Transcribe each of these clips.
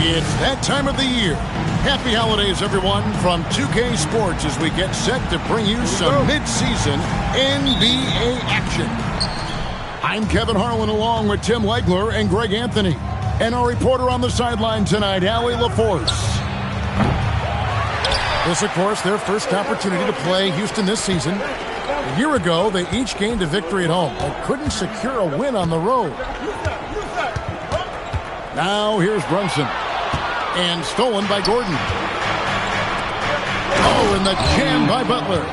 It's that time of the year. Happy holidays, everyone, from 2K Sports as we get set to bring you some mid-season NBA action. I'm Kevin Harlan along with Tim Legler and Greg Anthony. And our reporter on the sideline tonight, Allie LaForce. This, of course, their first opportunity to play Houston this season. A year ago, they each gained a victory at home, but couldn't secure a win on the road. Now here's Brunson. And stolen by Gordon. Oh, and the jam by Butler.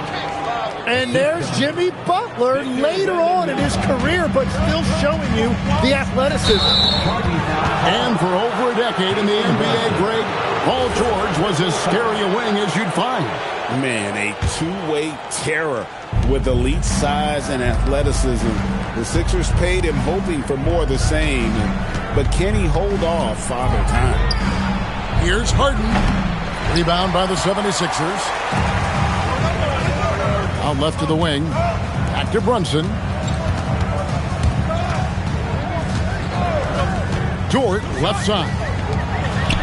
And there's Jimmy Butler later on in his career, but still showing you the athleticism. And for over a decade in the NBA, Greg, Paul George was as scary a wing as you'd find. Man, a two-way terror with elite size and athleticism. The Sixers paid him hoping for more of the same, but can he hold off Father Time? Here's Harden. Rebound by the 76ers. Out left to the wing. Back to Brunson. Dort, left side.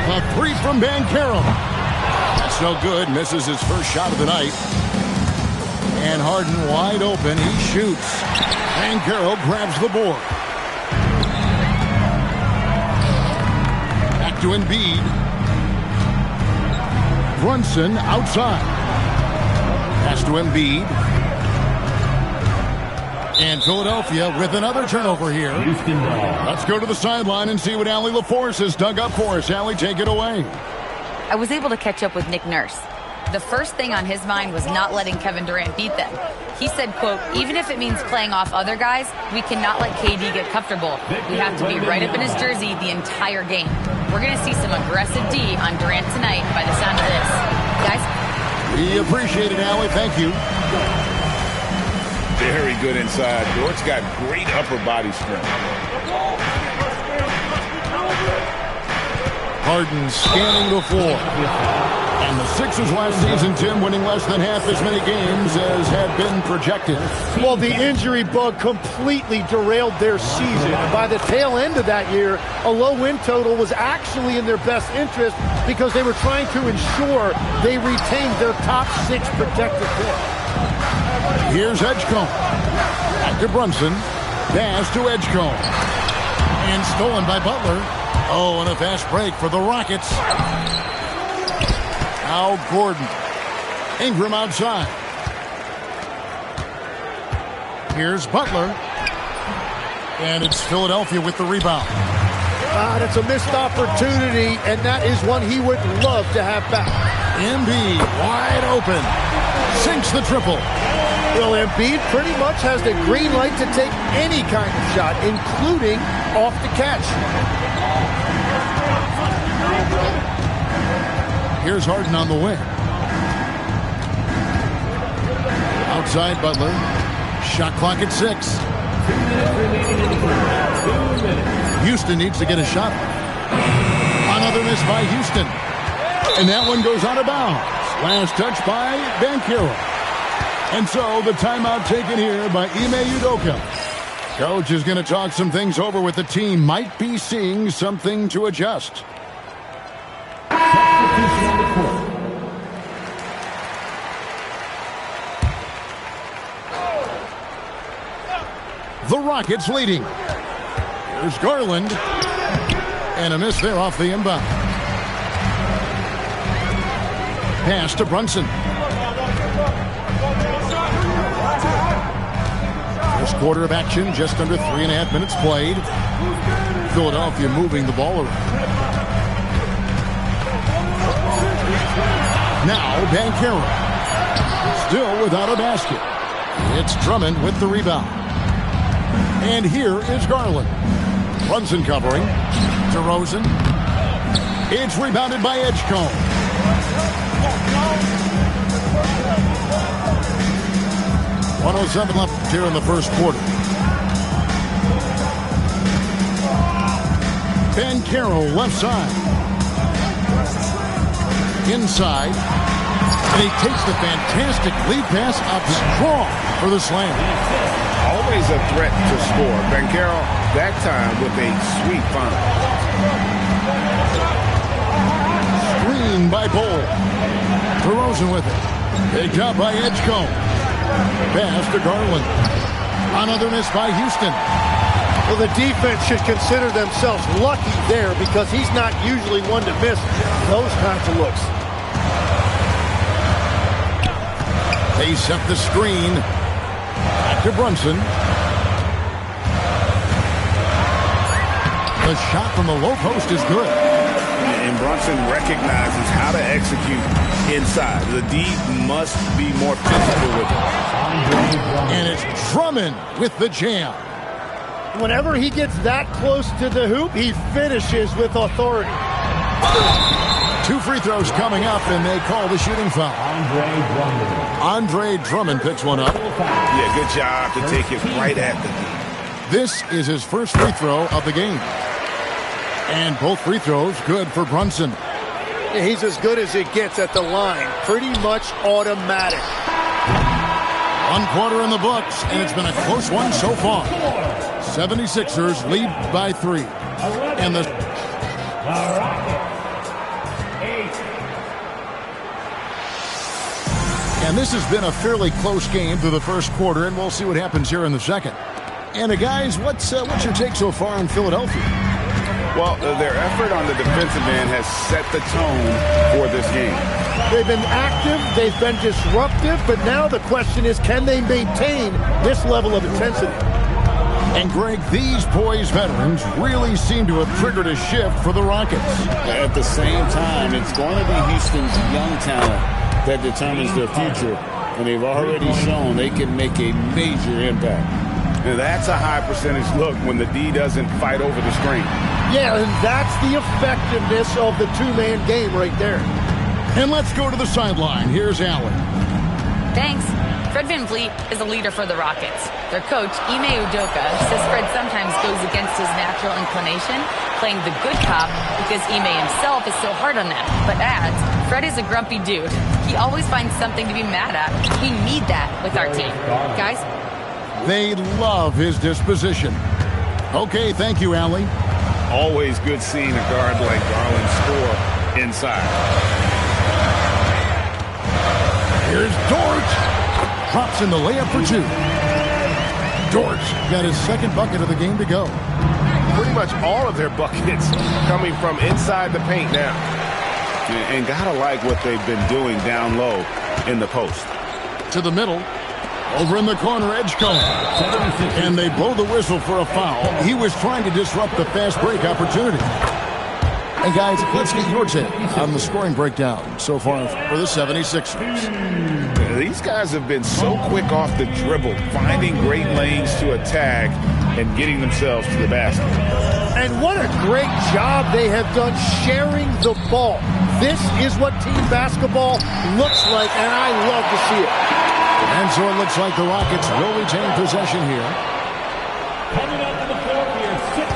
A three from Banchero. That's no good. Misses his first shot of the night. And Harden wide open. He shoots. Banchero grabs the board. Back to Embiid. Brunson outside. Pass to Embiid. And Philadelphia with another turnover here. Let's go to the sideline and see what Allie LaForce has dug up for us. Allie, take it away. I was able to catch up with Nick Nurse. The first thing on his mind was not letting Kevin Durant beat them. He said, quote, even if it means playing off other guys, we cannot let KD get comfortable. We have to be right up in his jersey the entire game. We're going to see some aggressive D on Durant tonight by the sound of this. Guys? We appreciate it, Allie. Thank you. Very good inside. Dort's got great upper body strength. Harden scanning the floor. And the Sixers last season, Tim, winning less than half as many games as had been projected. Well, the injury bug completely derailed their season. And by the tail end of that year, a low win total was actually in their best interest because they were trying to ensure they retained their top 6 protected pick. Here's Edgecombe. Back to Brunson. Pass to Edgecombe. And stolen by Butler. Oh, and a fast break for the Rockets. Now Gordon. Ingram outside. Here's Butler. And it's Philadelphia with the rebound. That's a missed opportunity, and that is one he would love to have back. Embiid wide open. Sinks the triple. Well, Embiid pretty much has the green light to take any kind of shot, including off the catch. Here's Harden on the wing. Outside Butler. Shot clock at 6. Houston needs to get a shot. Another miss by Houston. And that one goes out of bounds. Last touch by Banchero. And so the timeout taken here by Ime Udoka. Coach is going to talk some things over with the team. Might be seeing something to adjust. The Rockets leading. Here's Garland. And a miss there off the inbound. Pass to Brunson. First quarter of action, just under 3.5 minutes played. Philadelphia moving the ball around. Now Banchero. Still without a basket. It's Drummond with the rebound. And here is Garland. Brunson covering. DeRozan. It's rebounded by Edgecombe. .107 left here in the first quarter. Banchero left side. Inside. And he takes the fantastic lead pass up strong for the slam. Always a threat to score. Banchero, that time with a sweet find. screen by Bol. DeRozan with it. Picked up by Edgecombe. Pass to Garland. Another miss by Houston. Well, the defense should consider themselves lucky there because he's not usually one to miss those kinds of looks. They set the screen. Back to Brunson. The shot from the low post is good. And Brunson recognizes how to execute inside. The D must be more physical with it. And it's Drummond with the jam. Whenever he gets that close to the hoop, he finishes with authority. 2 free throws coming up, and they call the shooting foul. Andre Drummond picks one up. Yeah, good job to take it right at the D. This is his first free throw of the game. And both free throws good for Brunson. Yeah, he's as good as it gets at the line. Pretty much automatic. 1 quarter in the books, and it's been a close one so far. 76ers lead by 3. And the And this has been a fairly close game through the first quarter, and we'll see what happens here in the second. And guys, what's your take so far on Philadelphia? Well, their effort on the defensive end has set the tone for this game. They've been active, they've been disruptive, but now the question is, can they maintain this level of intensity? And Greg, these poised veterans really seem to have triggered a shift for the Rockets. At the same time, it's going to be Houston's young talent that determines their future, and they've already shown they can make a major impact. And that's a high percentage look when the D doesn't fight over the screen. Yeah, and that's the effectiveness of the two-man game right there. And let's go to the sideline. Here's Allen. Thanks. Fred VanVleet is a leader for the Rockets. Their coach, Ime Udoka, says Fred sometimes goes against his natural inclination, playing the good cop because Ime himself is so hard on them. But adds, Fred is a grumpy dude. He always finds something to be mad at. We need that with our team. Guys? They love his disposition. Okay, thank you, Allie. Always good seeing a guard like Garland score inside. Here's Dort. Drops in the layup for 2. Dort got his second bucket of the game to go. Pretty much all of their buckets coming from inside the paint now. And gotta like what they've been doing down low in the post. To the middle. Over in the corner, Edgecombe. And they blow the whistle for a foul. He was trying to disrupt the fast break opportunity. And guys, let's get your take on the scoring breakdown so far for the 76ers. These guys have been so quick off the dribble, finding great lanes to attack and getting themselves to the basket. And what a great job they have done sharing the ball. This is what team basketball looks like, and I love to see it. And so it looks like the Rockets will retain possession here.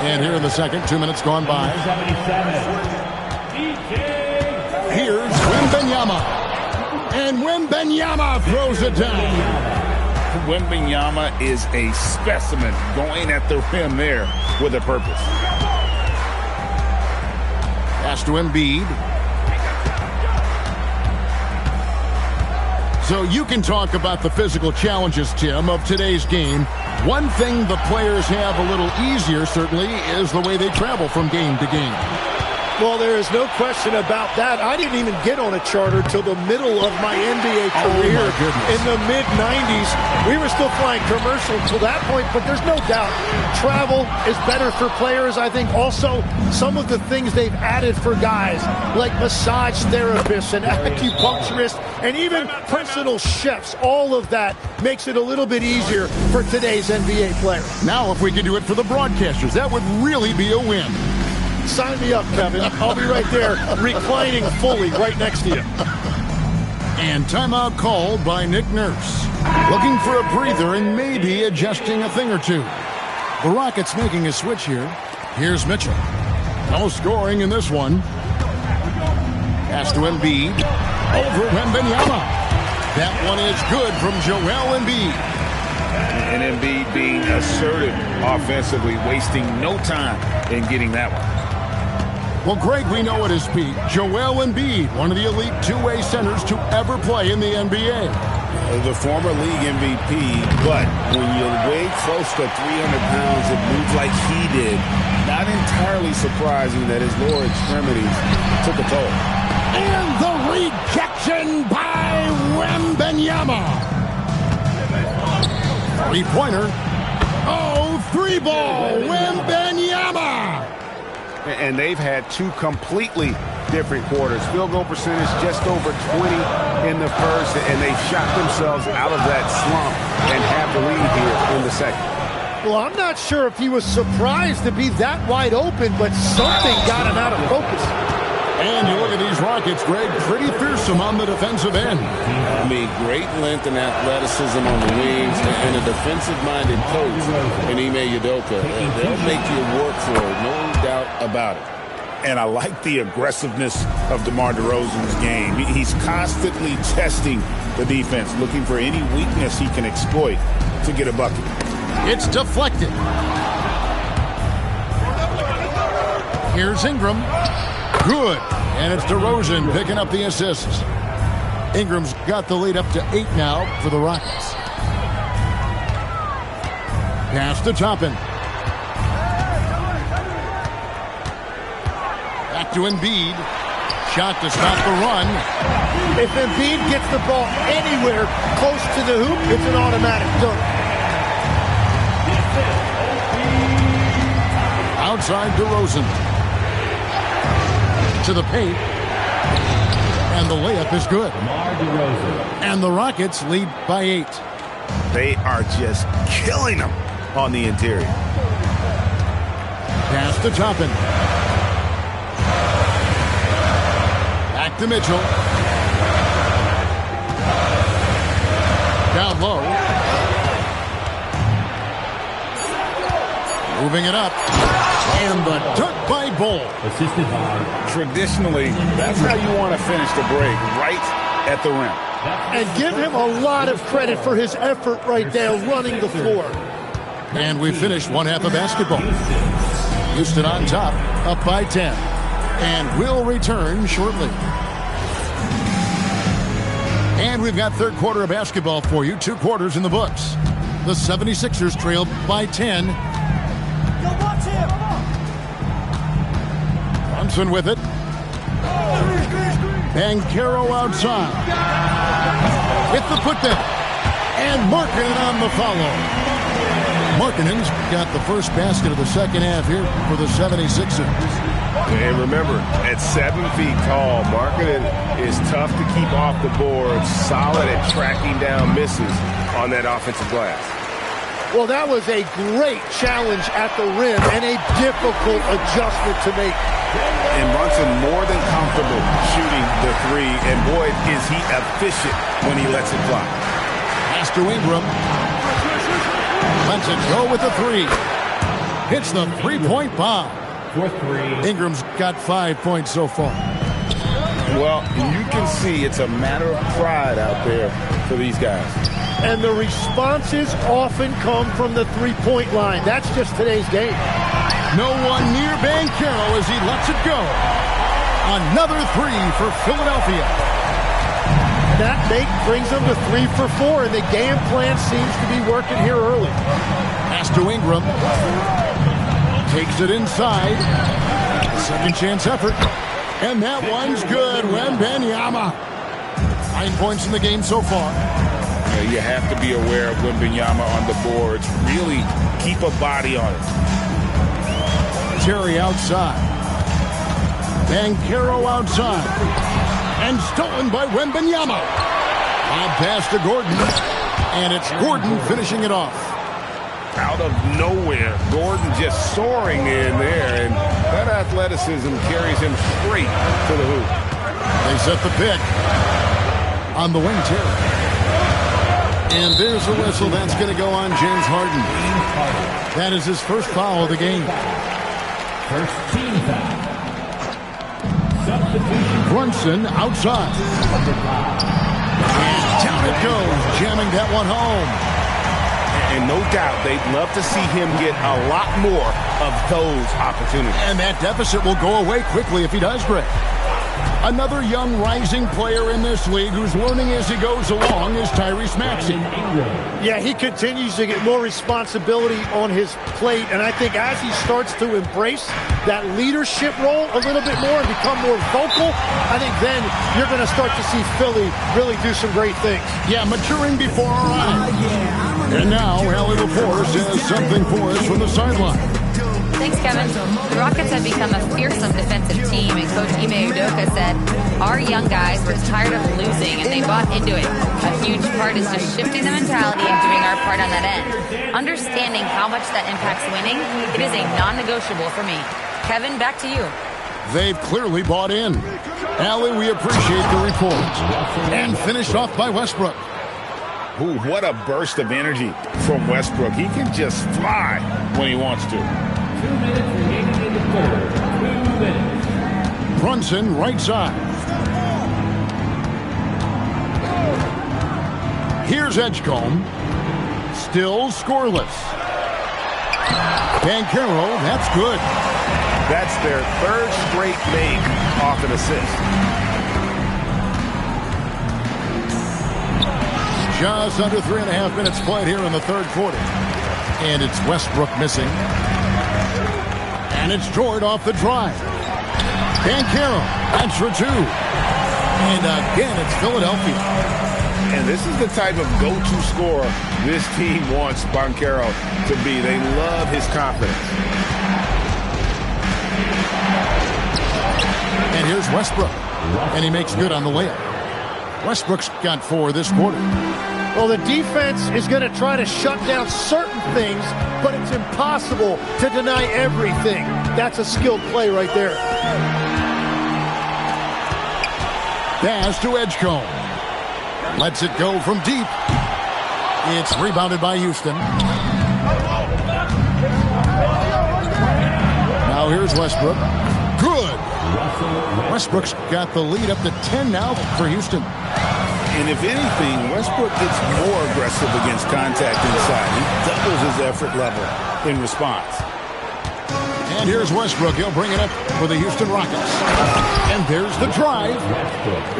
And here in the second, 2 minutes gone by. Here's Wembanyama. And Wembanyama throws it down. Wembanyama is a specimen going at the rim there with a purpose. Pass to Embiid. So you can talk about the physical challenges, Tim, of today's game. One thing the players have a little easier, certainly, is the way they travel from game to game. Well, there is no question about that. I didn't even get on a charter till the middle of my NBA career. Oh, my goodness. In the mid-90s. We were still flying commercial until that point, but there's no doubt travel is better for players. I think also some of the things they've added for guys, like massage therapists and acupuncturists and even personal chefs, all of that makes it a little bit easier for today's NBA player. Now, if we could do it for the broadcasters, that would really be a win. Sign me up, Kevin. I'll be right there, reclining fully right next to you. And timeout called by Nick Nurse. Looking for a breather and maybe adjusting a thing or two. The Rockets making a switch here. Here's Mitchell. No scoring in this one. Pass to Embiid. Over Wembanyama. That one is good from Joel Embiid. And Embiid being assertive offensively, wasting no time in getting that one. Well, Greg, we know at his peak, Joel Embiid, one of the elite two-way centers to ever play in the NBA. The former league MVP, but when you weigh close to 300 pounds and move like he did, not entirely surprising that his lower extremities took a toll. And the rejection by Wembanyama. Three-pointer. Oh, three ball, Wembanyama. And they've had two completely different quarters. Field goal percentage just over 20 in the first, and they've shot themselves out of that slump and have the lead here in the second. Well, I'm not sure if he was surprised to be that wide open, but something got him out of focus. And you look at these Rockets, Greg, pretty fearsome on the defensive end. I mean, great length and athleticism on the wings, and a defensive-minded coach in Ime Udoka. They'll make you work for it, no doubt about it. And I like the aggressiveness of DeMar DeRozan's game. He's constantly testing the defense, looking for any weakness he can exploit to get a bucket. It's deflected. Here's Ingram. Good. And it's DeRozan picking up the assists. Ingram's got the lead up to 8 now for the Rockets. Pass to Toppin. Back to Embiid. Shot to stop the run. If Embiid gets the ball anywhere close to the hoop, it's an automatic dunk. Outside DeRozan. To the paint. And the layup is good. And the Rockets lead by 8. They are just killing them on the interior. Pass to Toppin. Back to Mitchell. Down low. Moving it up. And the dunk by Bull. Assisted by. Traditionally, that's how you want to finish the break, right at the rim. And give him a lot of credit for his effort right there running the floor. And we finished one half of basketball. Houston on top, up by 10. And we'll return shortly. And we've got third quarter of basketball for you. 2 quarters in the books. The 76ers trail by 10. Brunson with it. Banchero outside. With the putdown. And Markkanen on the follow. Markkanen's got the first basket of the second half here for the 76ers. And remember, at 7 feet tall, Markkanen is tough to keep off the board, solid at tracking down misses on that offensive glass. Well, that was a great challenge at the rim and a difficult adjustment to make. And Brunson more than comfortable shooting the three, and boy, is he efficient when he lets it fly. Pass to Ingram. Lets it go with the 3. Hits the three-point bomb. Ingram's got 5 points so far. Well, you can see it's a matter of pride out there for these guys. And the responses often come from the three-point line. That's just today's game. No one near Banchero as he lets it go. Another 3 for Philadelphia. That brings them to 3 for 4, and the game plan seems to be working here early. Pass to Ingram. Takes it inside. Second chance effort. And that one's good. Wembanyama. 9 points in the game so far. You have to be aware of Wembanyama on the boards. Really keep a body on it. Terry outside. Banchero outside. And stolen by Wembanyama. Lob pass to Gordon. And it's Gordon finishing it off. Out of nowhere, Gordon just soaring in there, and that athleticism carries him straight to the hoop. They set the pick on the wing, Terry. And there's a whistle. That's going to go on James Harden. That is his first foul of the game. First team foul. Brunson outside. And down it goes, jamming that one home. And no doubt they'd love to see him get a lot more of those opportunities. And that deficit will go away quickly if he does, Greg. Another young rising player in this league who's learning as he goes along is Tyrese Maxey. Yeah, he continues to get more responsibility on his plate, and I think as he starts to embrace that leadership role a little bit more and become more vocal, I think then you're going to start to see Philly really do some great things. Yeah, maturing before our eyes. And now, Allie Laporte has something for us from the sideline. Thanks, Kevin. The Rockets have become a fearsome defensive team, and Coach Ime said, our young guys were tired of losing, and they bought into it. A huge part is just shifting the mentality and doing our part on that end. Understanding how much that impacts winning, it is a non-negotiable for me. Kevin, back to you. They've clearly bought in. Allie, we appreciate the report. And finished off by Westbrook. Ooh, what a burst of energy from Westbrook. He can just fly when he wants to. 2 minutes remaining in the third. 2 minutes. Brunson, right side. Here's Edgecombe. Still scoreless. Banchero, that's good. That's their third straight make off an assist. Just under 3.5 minutes played here in the third quarter. And it's Westbrook missing. And it's Jordan off the drive. Banchero, that's for two. And again, it's Philadelphia. And this is the type of go-to scorer this team wants Banchero to be. They love his confidence. And here's Westbrook. And he makes good on the layup. Westbrook's got 4 this quarter. Well, the defense is going to try to shut down certain things, but it's impossible to deny everything. That's a skilled play right there. Pass to Edgecombe. Lets it go from deep. It's rebounded by Houston. Now here's Westbrook. Good. Westbrook's got the lead up to 10 now for Houston. And if anything, Westbrook gets more aggressive against contact inside. He doubles his effort level in response. And here's Westbrook. He'll bring it up for the Houston Rockets. And there's the drive.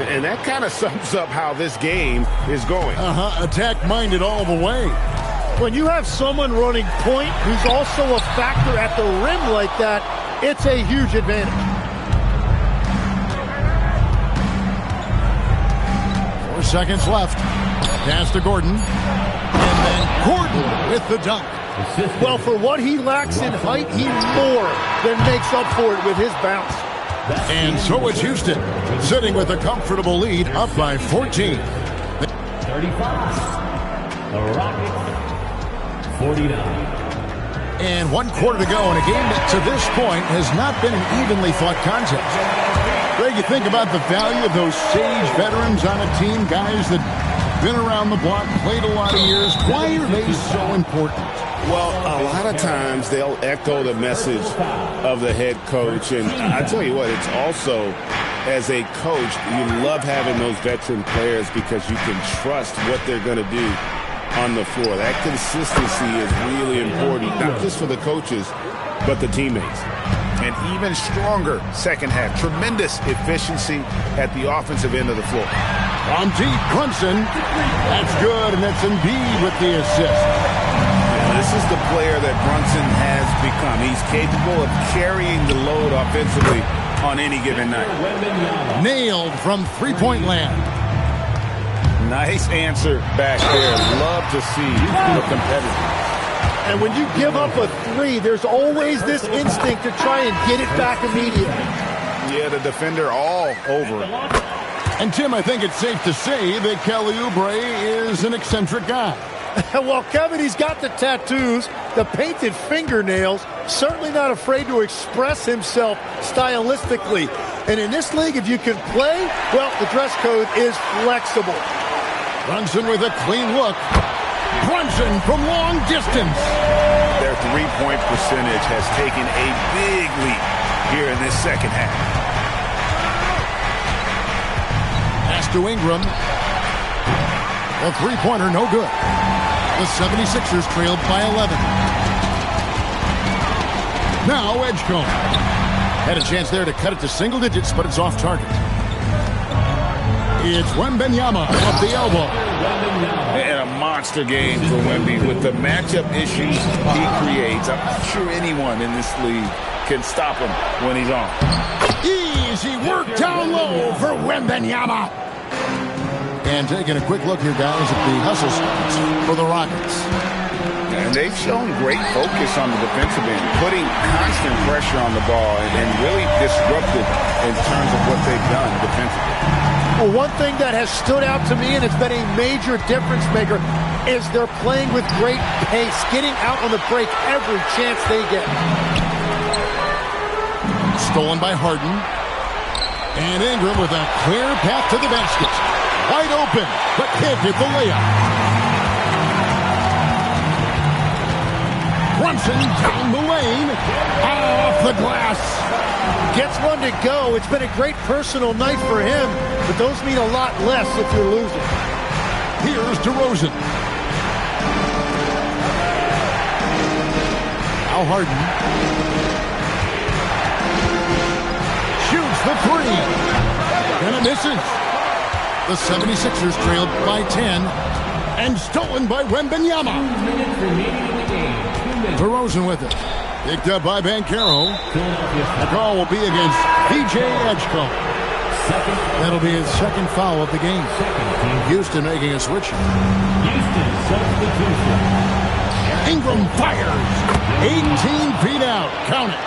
And that kind of sums up how this game is going. Attack-minded all the way. When you have someone running point who's also a factor at the rim like that, it's a huge advantage. 4 seconds left. Pass to Gordon. And then Gordon with the dunk. Well, for what he lacks in height, he more than makes up for it with his bounce. And so it's Houston, sitting with a comfortable lead, up by 14. 35. The Rockets, 49. And 1 quarter to go in a game that to this point has not been an evenly fought contest. Greg, you think about the value of those sage veterans on a team, guys that been around the block, played a lot of years. Why are they so important? Well, a lot of times they'll echo the message of the head coach. And I tell you what, it's also, as a coach, you love having those veteran players because you can trust what they're going to do on the floor. That consistency is really important, not just for the coaches, but the teammates. And even stronger second half. Tremendous efficiency at the offensive end of the floor. On deep, Brunson. That's good, and that's Embiid with the assist. This is the player that Brunson has become. He's capable of carrying the load offensively on any given night. Nailed from three-point land. Nice answer back there. Love to see the competitor. And when you give up a 3, there's always this instinct to try and get it back immediately. Yeah, the defender all over. And, Tim, I think it's safe to say that Kelly Oubre is an eccentric guy. Well, Kevin, he's got the tattoos, the painted fingernails, certainly not afraid to express himself stylistically. And in this league, if you can play, well, the dress code is flexible. Brunson with a clean look. Brunson from long distance. Their three-point percentage has taken a big leap here in this second half. Pass to Ingram. The three-pointer, no good. The 76ers trailed by 11. Now Edgecombe. Had a chance there to cut it to single digits, but it's off target. It's Wembanyama off the elbow. And a monster game for Wemby with the matchup issues he creates. I'm not sure anyone in this league can stop him when he's on. Easy work down low for Wembanyama. And taking a quick look here, guys, at the hustle stats for the Rockets. And they've shown great focus on the defensive end, putting constant pressure on the ball and really disruptive in terms of what they've done defensively. Well, one thing that has stood out to me, and it's been a major difference maker, is they're playing with great pace, getting out on the break every chance they get. Stolen by Harden. And Ingram with a clear path to the basket. Wide open, but can't get the layup. Brunson down the lane. Off the glass. Gets one to go. It's been a great personal night for him, but those mean a lot less if you're losing. Here's DeRozan. Al Harden. Shoots the three. And it misses. The 76ers trailed by 10. And stolen by Wembanyama. DeRozan with it. Picked up by Banchero. The call will be against DJ Edgecombe. That'll be his second foul of the game. Houston making a switch. Ingram fires. 18 feet out. Count it.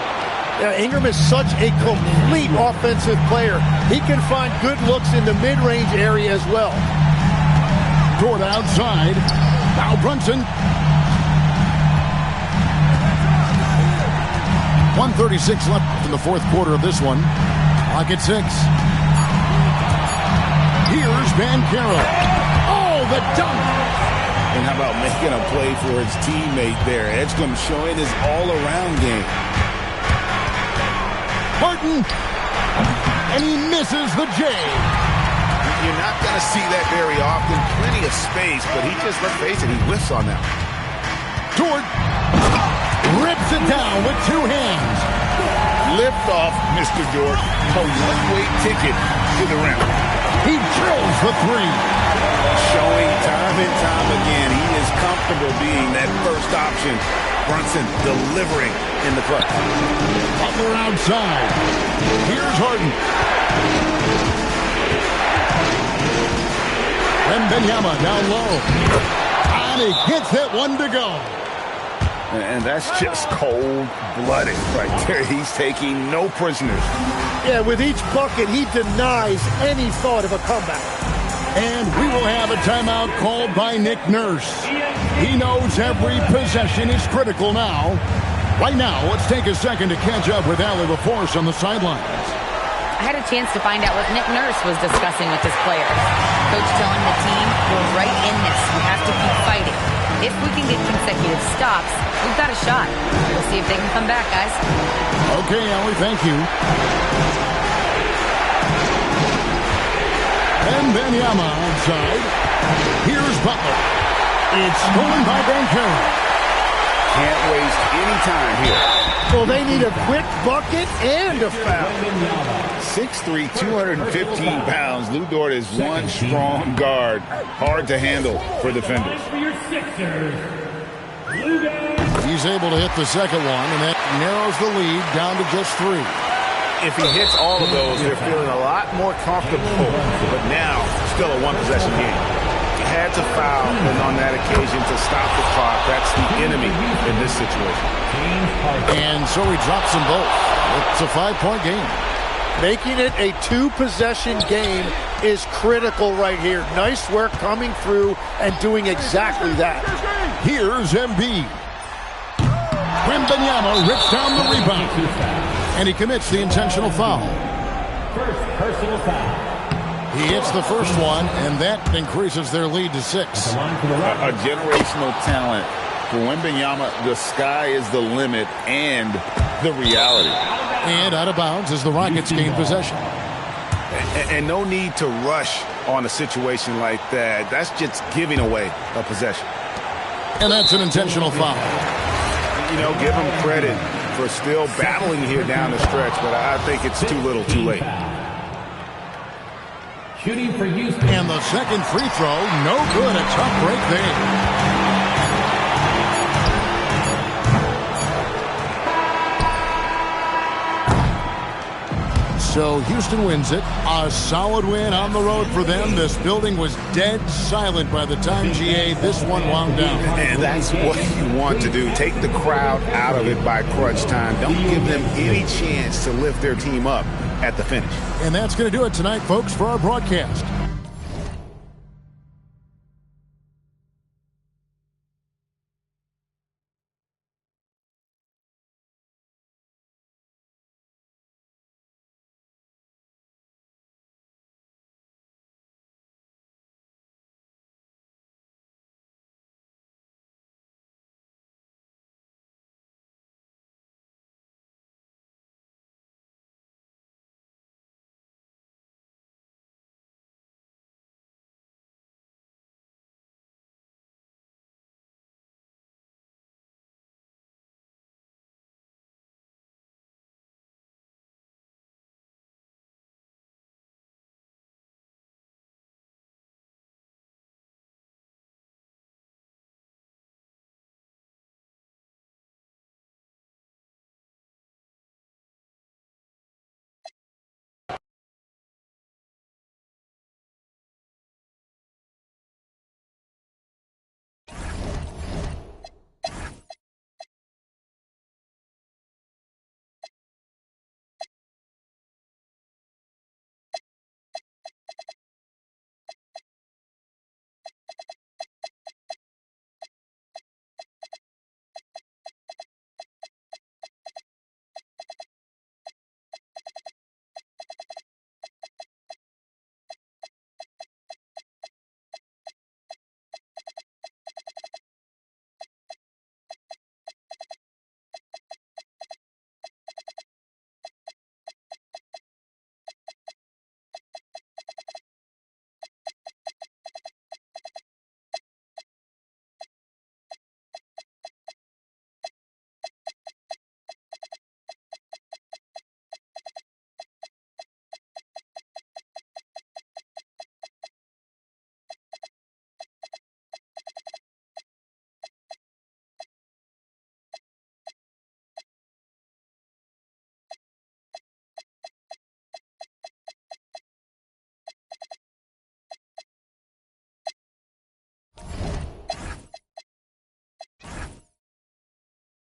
Yeah, Ingram is such a complete offensive player. He can find good looks in the mid-range area as well. Toward outside. Now Brunson. 1:36 left in the fourth quarter of this one. Clock at 6. Here's Banchero. Oh, the dunk. And how about making a play for his teammate there? Edgecombe showing his all-around game. Harden. And he misses the J. You're not going to see that very often. Plenty of space, but he just, let's face it, he whiffs on that. Dort rips it down with two hands. Lift off, Mr. Dort. A one-way ticket to the rim. He drills the three. Showing time and time again, he is comfortable being that first option. Brunson delivering in the clutch. Butler outside. Here's Harden. Wembanyama down low. And he gets that one to go. And that's just cold-blooded right there. He's taking no prisoners. Yeah, with each bucket, he denies any thought of a comeback. And we will have a timeout called by Nick Nurse. He knows every possession is critical now. Right now, let's take a second to catch up with Allie LaForce on the sidelines. I had a chance to find out what Nick Nurse was discussing with his players. Coach telling the team, we're right in this. We have to keep fighting. If we can get consecutive stops, we've got a shot. We'll see if they can come back, guys. Okay, Allie, thank you. And Wembanyama outside. Here's Butler. It's stolen by Banchero. Can't waste any time here. Well, they need a quick bucket and a foul. 6'3", 215 pounds. Lou Dort is one strong guard. Hard to handle for defenders. He's able to hit the second one, and that narrows the lead down to just 3. If he hits all of those, they're feeling a lot more comfortable. But now, still a one-possession game. He had to foul, and on that occasion, to stop the clock. That's the enemy in this situation. And so he drops them both. It's a 5-point game. Making it a 2-possession game is critical right here. Nice work coming through and doing exactly that. Here's Embiid. Wembanyama rips down the rebound. And he commits the intentional foul. First personal foul. He hits the first one, and that increases their lead to 6. A generational talent. For Wembanyama, the sky is the limit and the reality. And out of bounds as the Rockets gain possession. And no need to rush on a situation like that. That's just giving away a possession. And that's an intentional foul. You know, give him credit for still battling here down the stretch, but I think it's too little too late. Shooting for Houston. And the second free throw, no good. A tough break there. So Houston wins it. A solid win on the road for them. This building was dead silent by the time GA this one wound down. And that's what you want to do. Take the crowd out of it by crunch time. Don't give them any chance to lift their team up at the finish. And that's going to do it tonight, folks, for our broadcast.